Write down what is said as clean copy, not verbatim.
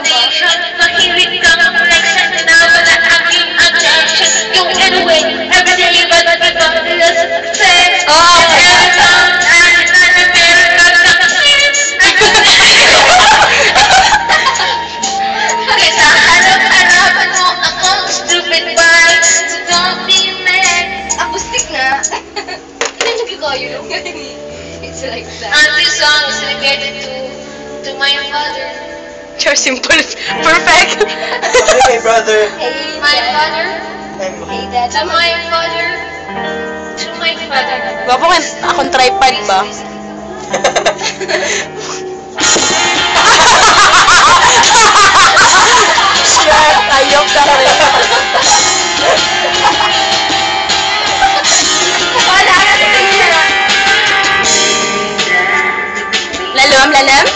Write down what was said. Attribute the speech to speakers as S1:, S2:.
S1: foundation. Mahilig kang connection na wala aking attention. Yung anyway, everyday but regardless of success. Kesa harap-harapan mo akong stupid boy. So don't be mad.
S2: Acoustic nga. Hindi ko kayo lang. It's like that.
S1: And this song is dedicated to my father.
S3: Your simple. Perfect.
S4: Hey, brother.
S2: Hey,
S1: My
S2: Dad.
S1: father.
S2: Hey, Dad.
S1: To my father. To my father.
S3: Gwapo nga akong tripod ba? Sure, ayok ka rin.
S2: Wala na rin.
S3: Lalam, lalam?